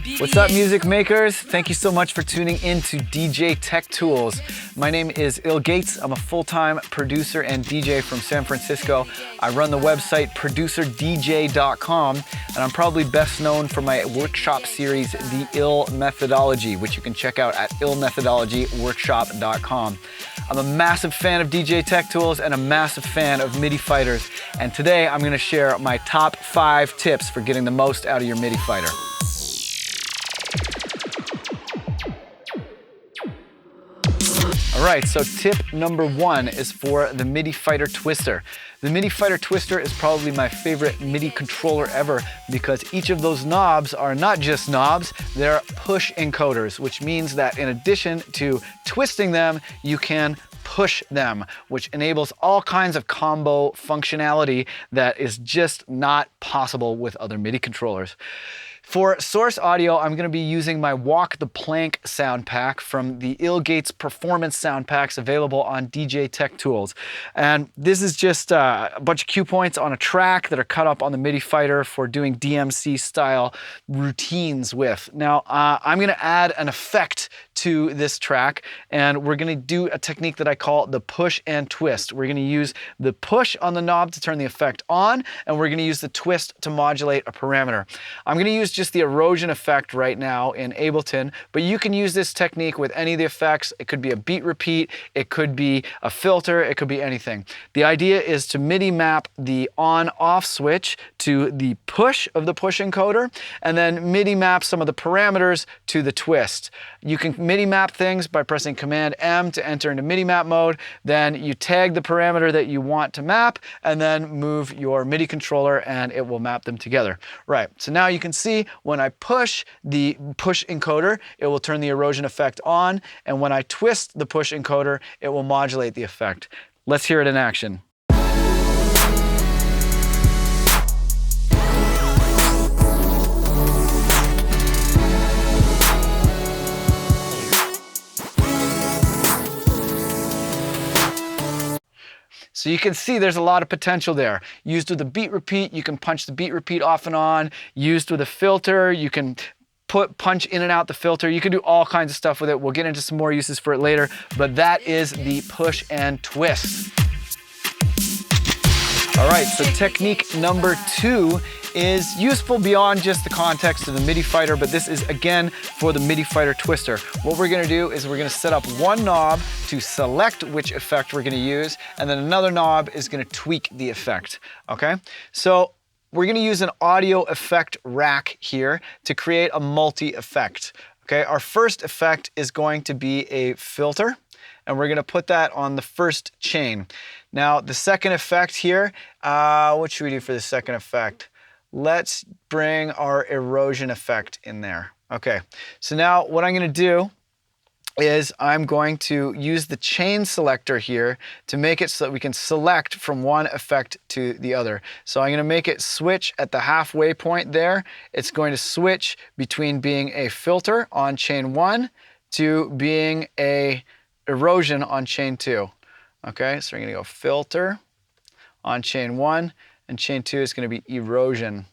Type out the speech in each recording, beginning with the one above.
What's up, music makers? Thank you so much for tuning in to DJ Tech Tools. My name is illGates. I'm a full-time producer and DJ from San Francisco. I run the website producerdj.com, and I'm probably best known for my workshop series, The Ill Methodology, which you can check out at illmethodologyworkshop.com. I'm a massive fan of DJ Tech Tools and a massive fan of MIDI fighters, and today I'm going to share my top 5 tips for getting the most out of your MIDI fighter. All right, so tip number 1 is for the MIDI Fighter Twister. The MIDI Fighter Twister is probably my favorite MIDI controller ever because each of those knobs are not just knobs, they're push encoders, which means that in addition to twisting them, you can push them, which enables all kinds of combo functionality that is just not possible with other MIDI controllers. For source audio, I'm going to be using my Walk the Plank sound pack from the illGates performance sound packs available on DJ Tech Tools. And this is just a bunch of cue points on a track that are cut up on the MIDI fighter for doing DMC style routines with. Now, I'm going to add an effect to this track, and we're going to do a technique that I call the push and twist. We're going to use the push on the knob to turn the effect on, and we're going to use the twist to modulate a parameter. I'm going to use just the erosion effect right now in Ableton, but you can use this technique with any of the effects. It could be a beat repeat, it could be a filter, it could be anything. The idea is to MIDI map the on-off switch to the push of the push encoder, and then MIDI map some of the parameters to the twist. You can MIDI map things by pressing Command M to enter into MIDI map mode, then you tag the parameter that you want to map, and then move your MIDI controller and it will map them together. Right, so now you can see when I push the push encoder, it will turn the erosion effect on, and when I twist the push encoder, it will modulate the effect. Let's hear it in action. So you can see there's a lot of potential there. Used with a beat repeat, you can punch the beat repeat off and on. Used with a filter, you can punch in and out the filter. You can do all kinds of stuff with it. We'll get into some more uses for it later, but that is the push and twist. All right, so technique number 2 is useful beyond just the context of the MIDI fighter, but this is again for the MIDI Fighter Twister. What we're gonna do is we're gonna set up one knob to select which effect we're gonna use, and then another knob is gonna tweak the effect, okay? So we're gonna use an audio effect rack here to create a multi-effect, okay? Our first effect is going to be a filter, and we're gonna put that on the first chain. Now, the second effect here, what should we do for the second effect? Let's bring our erosion effect in there. Okay, so now what I'm gonna do is I'm going to use the chain selector here to make it so that we can select from one effect to the other. So I'm gonna make it switch at the halfway point there. It's going to switch between being a filter on chain 1 to being a erosion on chain 2. Okay, so we're gonna go filter on chain 1, and chain 2 is going to be erosion,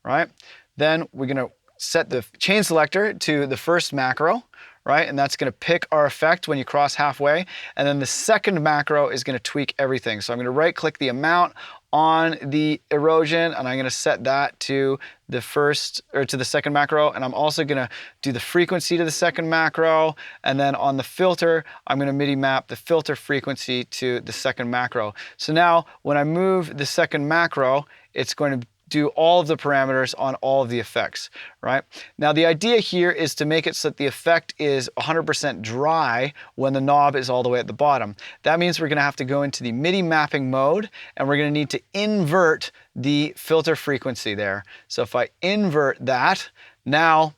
right? Then we're going to set the chain selector to the first macro, right? And that's going to pick our effect when you cross halfway. And then the second macro is going to tweak everything. So I'm going to right click the amount on the erosion, and I'm going to set that to the first or to the second macro, and I'm also going to do the frequency to the second macro, and then on the filter I'm going to MIDI map the filter frequency to the second macro. So now when I move the second macro, it's going to do all of the parameters on all of the effects, right? Now the idea here is to make it so that the effect is 100% dry when the knob is all the way at the bottom. That means we're going to have to go into the MIDI mapping mode, and we're going to need to invert the filter frequency there. So if I invert that, now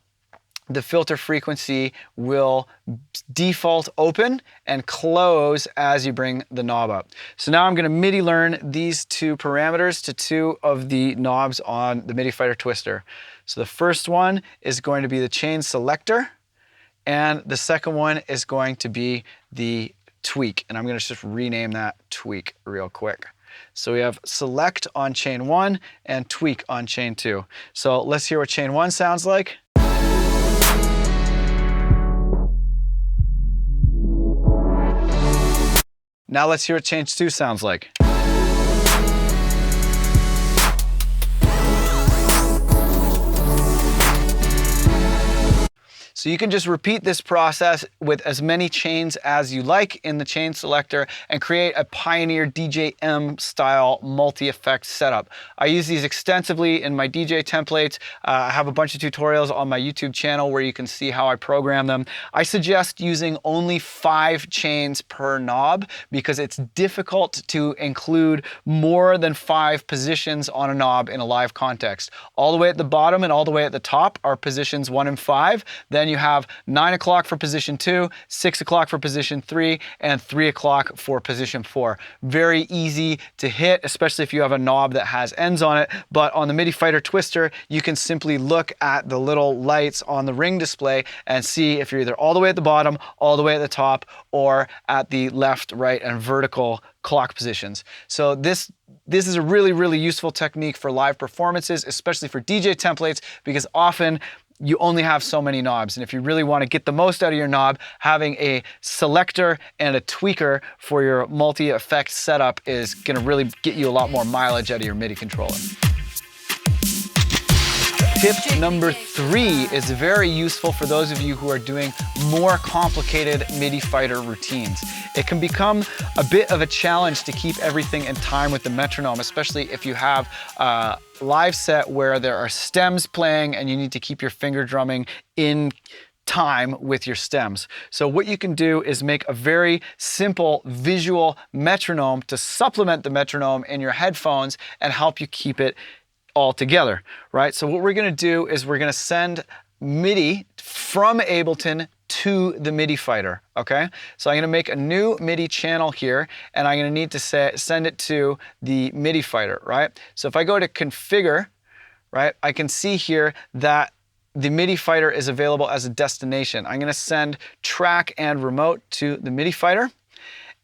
the filter frequency will default open and close as you bring the knob up. So now I'm going to MIDI learn these two parameters to two of the knobs on the MIDI Fighter Twister. So the first one is going to be the chain selector, and the second one is going to be the tweak. And I'm going to just rename that tweak real quick. So we have select on chain 1 and tweak on chain 2. So let's hear what chain 1 sounds like. Now let's hear what change 2 sounds like. So you can just repeat this process with as many chains as you like in the chain selector and create a Pioneer DJM style multi-effect setup. I use these extensively in my DJ templates. I have a bunch of tutorials on my YouTube channel where you can see how I program them. I suggest using only 5 chains per knob because it's difficult to include more than 5 positions on a knob in a live context. All the way at the bottom and all the way at the top are positions 1 and 5. Then you have 9 o'clock for position 2, 6 o'clock for position 3, and 3 o'clock for position 4. Very easy to hit, especially if you have a knob that has ends on it. But on the Midi Fighter Twister, you can simply look at the little lights on the ring display and see if you're either all the way at the bottom, all the way at the top, or at the left, right, and vertical clock positions. So this is a really, really useful technique for live performances, especially for DJ templates, because often you only have so many knobs. And if you really want to get the most out of your knob, having a selector and a tweaker for your multi-effect setup is going to really get you a lot more mileage out of your MIDI controller. Tip number 3 is very useful for those of you who are doing more complicated MIDI Fighter routines. It can become a bit of a challenge to keep everything in time with the metronome, especially if you have a live set where there are stems playing and you need to keep your finger drumming in time with your stems. So what you can do is make a very simple visual metronome to supplement the metronome in your headphones and help you keep it all together, right? So what we're gonna do is we're gonna send MIDI from Ableton to the Midi Fighter, okay? So I'm gonna make a new MIDI channel here and I'm gonna need to send it to the Midi Fighter, right? So if I go to configure, right, I can see here that the Midi Fighter is available as a destination. I'm gonna send track and remote to the Midi Fighter.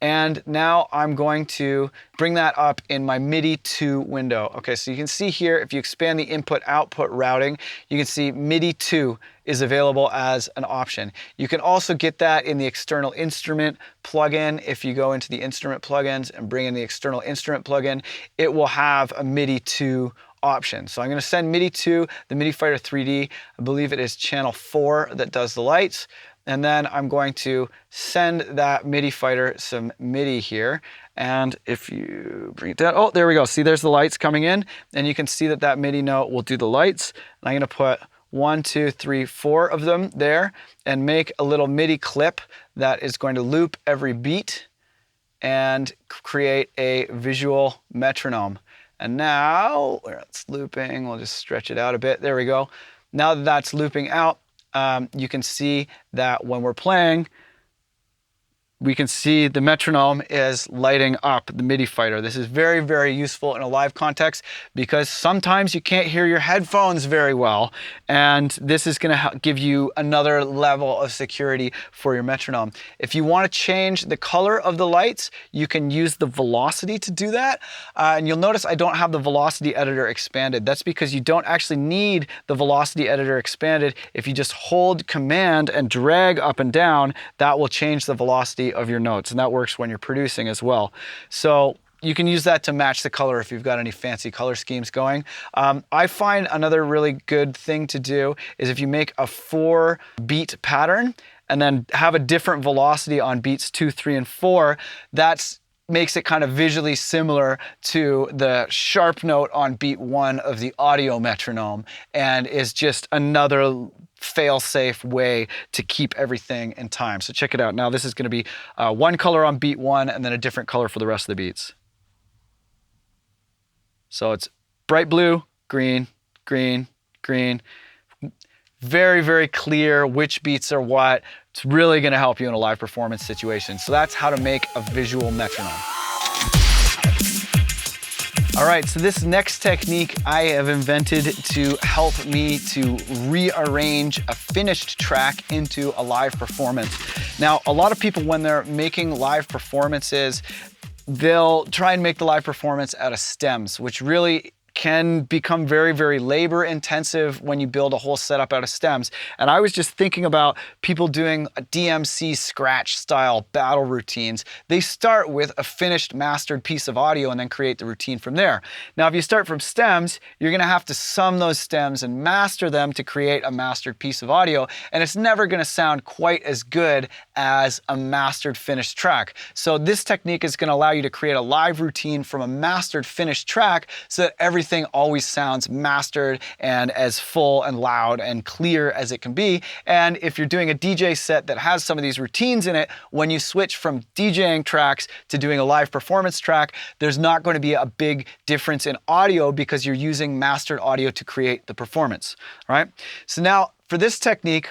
And now I'm going to bring that up in my MIDI 2 window. Okay, so you can see here, if you expand the input-output routing, you can see MIDI 2 is available as an option. You can also get that in the external instrument plugin. If you go into the instrument plugins and bring in the external instrument plugin, it will have a MIDI 2 option. So I'm gonna send MIDI 2, the Midi Fighter 3D. I believe it is channel 4 that does the lights. And then I'm going to send that Midi Fighter some MIDI here. And if you bring it down, oh, there we go. See, there's the lights coming in. And you can see that that MIDI note will do the lights. And I'm gonna put 1, 2, 3, 4 of them there and make a little MIDI clip that is going to loop every beat and create a visual metronome. And now, where it's looping, we'll just stretch it out a bit. There we go. Now that that's looping out, you can see that when we're playing, we can see the metronome is lighting up the Midi Fighter. This is very, very useful in a live context because sometimes you can't hear your headphones very well, and this is gonna give you another level of security for your metronome. If you wanna change the color of the lights, you can use the velocity to do that, and you'll notice I don't have the velocity editor expanded. That's because you don't actually need the velocity editor expanded. If you just hold Command and drag up and down, that will change the velocity of your notes, and that works when you're producing as well. So you can use that to match the color if you've got any fancy color schemes going. I find another really good thing to do is if you make a 4-beat pattern and then have a different velocity on beats 2, 3, and 4, that makes it kind of visually similar to the sharp note on beat 1 of the audio metronome, and is just another fail-safe way to keep everything in time. So check it out. Now this is going to be one color on beat 1 and then a different color for the rest of the beats. So it's bright blue, green, green, green. Very, very clear which beats are what. It's really going to help you in a live performance situation. So that's how to make a visual metronome. All right, so this next technique I have invented to help me to rearrange a finished track into a live performance. Now, a lot of people, when they're making live performances, they'll try and make the live performance out of stems, which really can become very, very labor intensive when you build a whole setup out of stems. And I was just thinking about people doing a DMC scratch style battle routines. They start with a finished mastered piece of audio and then create the routine from there. Now, if you start from stems, you're gonna have to sum those stems and master them to create a mastered piece of audio. And it's never gonna sound quite as good as a mastered finished track. So this technique is gonna allow you to create a live routine from a mastered finished track so that everything always sounds mastered and as full and loud and clear as it can be. And if you're doing a DJ set that has some of these routines in it, when you switch from DJing tracks to doing a live performance track, there's not going to be a big difference in audio because you're using mastered audio to create the performance, right? So now for this technique,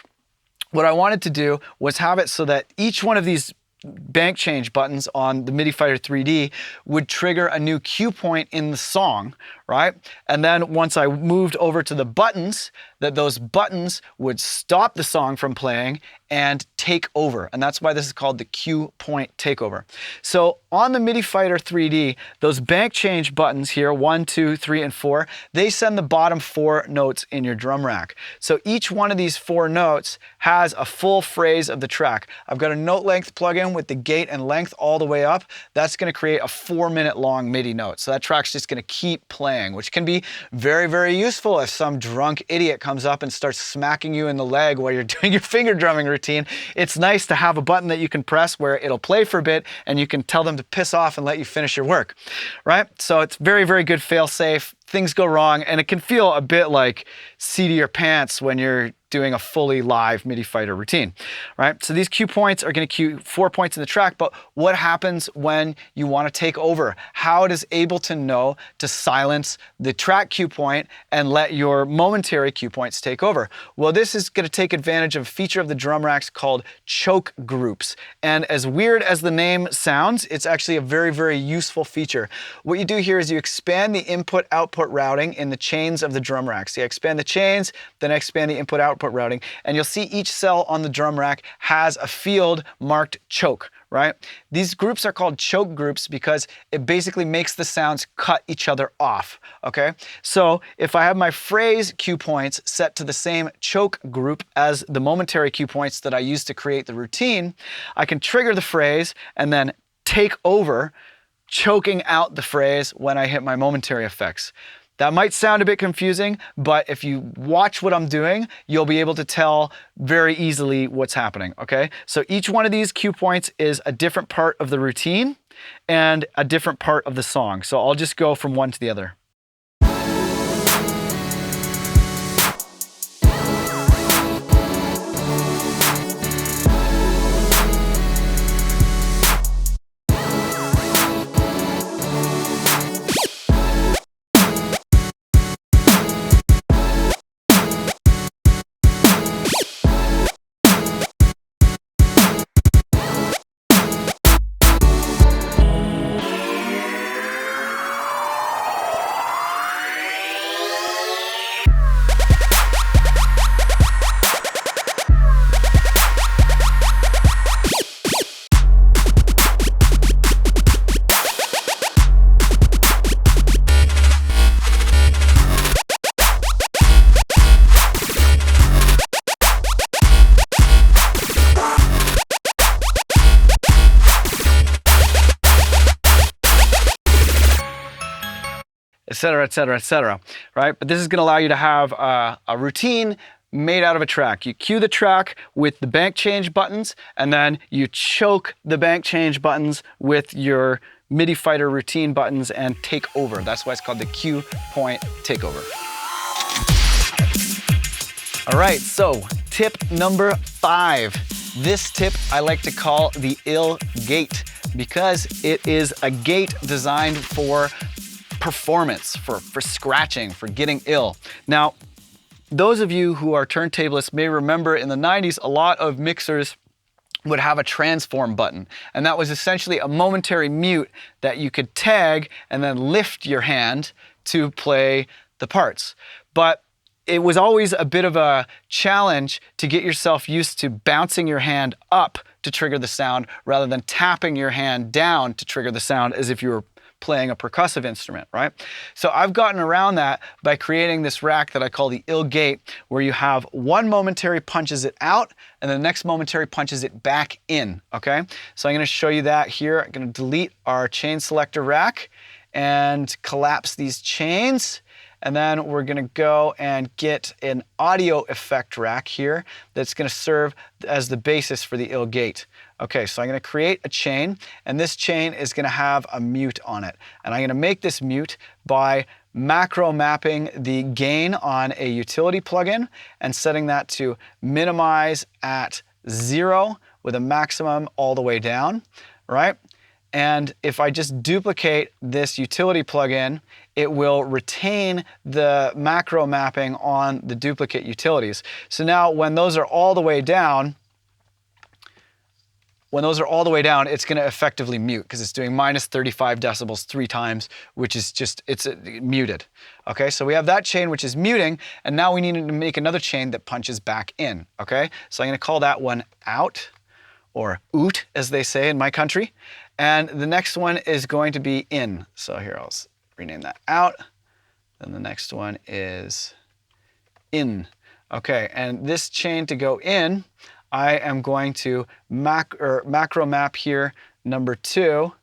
what I wanted to do was have it so that each one of these bank change buttons on the Midi Fighter 3D would trigger a new cue point in the song, right? And then once I moved over to the buttons, that those buttons would stop the song from playing and take over. And that's why this is called the cue point takeover. So on the Midi Fighter 3D, those bank change buttons here, 1, 2, 3, and 4, they send the bottom 4 notes in your drum rack. So each one of these 4 notes has a full phrase of the track. I've got a note length plugin with the gate and length all the way up. That's gonna create a 4-minute long MIDI note. So that track's just gonna keep playing, which can be very, very useful if some drunk idiot comes up and starts smacking you in the leg while you're doing your finger drumming routine. It's nice to have a button that you can press where it'll play for a bit and you can tell them to piss off and let you finish your work, right? So it's very, very good fail safe. Things go wrong and it can feel a bit like seat of your pants when you're doing a fully live Midi Fighter routine, right? So these cue points are gonna cue 4 points in the track, but what happens when you wanna take over? How it is able to know to silence the track cue point and let your momentary cue points take over? Well, this is gonna take advantage of a feature of the drum racks called choke groups. And as weird as the name sounds, it's actually a very, very useful feature. What you do here is you expand the input-output routing in the chains of the drum racks. So you expand the chains, then expand the input-output routing, and you'll see each cell on the drum rack has a field marked choke, right? These groups are called choke groups because it basically makes the sounds cut each other off, okay? So if I have my phrase cue points set to the same choke group as the momentary cue points that I use to create the routine, I can trigger the phrase and then take over, choking out the phrase when I hit my momentary effects. That might sound a bit confusing, but if you watch what I'm doing, you'll be able to tell very easily what's happening, okay? So each one of these cue points is a different part of the routine and a different part of the song. So I'll just go from one to the other. Etc., etc., etc., right? But this is gonna allow you to have a routine made out of a track. You cue the track with the bank change buttons, and then you choke the bank change buttons with your Midi Fighter routine buttons and take over. That's why it's called the cue point takeover. All right, so tip number 5. This tip I like to call the illGate because it is a gate designed for performance, for scratching, for getting ill. Now, those of you who are turntablists may remember in the 90s, a lot of mixers would have a transform button. And that was essentially a momentary mute that you could tag and then lift your hand to play the parts. But it was always a bit of a challenge to get yourself used to bouncing your hand up to trigger the sound rather than tapping your hand down to trigger the sound as if you were playing a percussive instrument, right? So I've gotten around that by creating this rack that I call the illGate, where you have one momentary punches it out and the next momentary punches it back in, okay? So I'm gonna show you that here. I'm gonna delete our chain selector rack and collapse these chains. And then we're gonna go and get an audio effect rack here that's gonna serve as the basis for the illGate. Okay, so I'm gonna create a chain, and this chain is gonna have a mute on it. And I'm gonna make this mute by macro mapping the gain on a utility plugin and setting that to minimize at 0 with a maximum all the way down, right? And if I just duplicate this utility plugin, it will retain the macro mapping on the duplicate utilities. So now when those are all the way down, it's gonna effectively mute because it's doing minus 35 decibels 3 times, which is just, it's muted. Okay, so we have that chain which is muting, and now we need to make another chain that punches back in, okay? So I'm gonna call that one out, or oot, as they say in my country. And the next one is going to be in. So here, I'll rename that out. Then the next one is in. Okay, and this chain to go in, I am going to macro map here number 2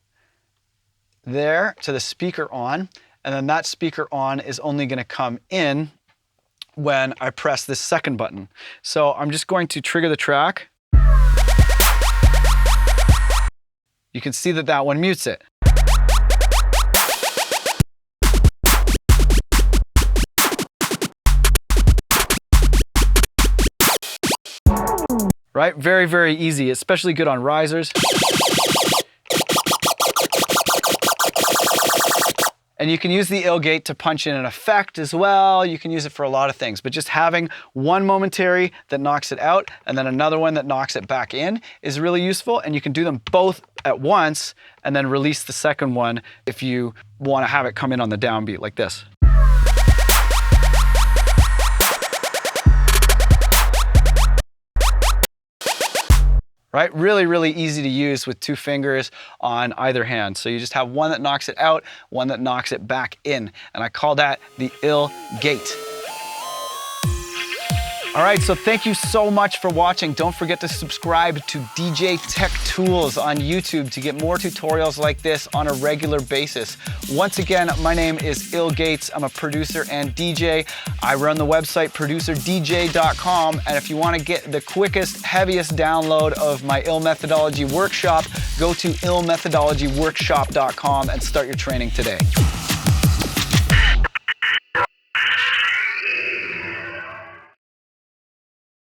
there to the speaker on, and then that speaker on is only gonna come in when I press this second button. So I'm just going to trigger the track. You can see that that one mutes it. Right? Very, very easy, especially good on risers. And you can use the illGate to punch in an effect as well. You can use it for a lot of things, but just having one momentary that knocks it out and then another one that knocks it back in is really useful. And you can do them both at once and then release the second one if you want to have it come in on the downbeat like this. Right? Really, really easy to use with 2 fingers on either hand. So you just have one that knocks it out, one that knocks it back in. And I call that the illGate. All right, so thank you so much for watching. Don't forget to subscribe to DJ Tech Tools on YouTube to get more tutorials like this on a regular basis. Once again, my name is illGates. I'm a producer and DJ. I run the website producerdj.com, and if you want to get the quickest, heaviest download of my ill methodology workshop, go to illmethodologyworkshop.com and start your training today.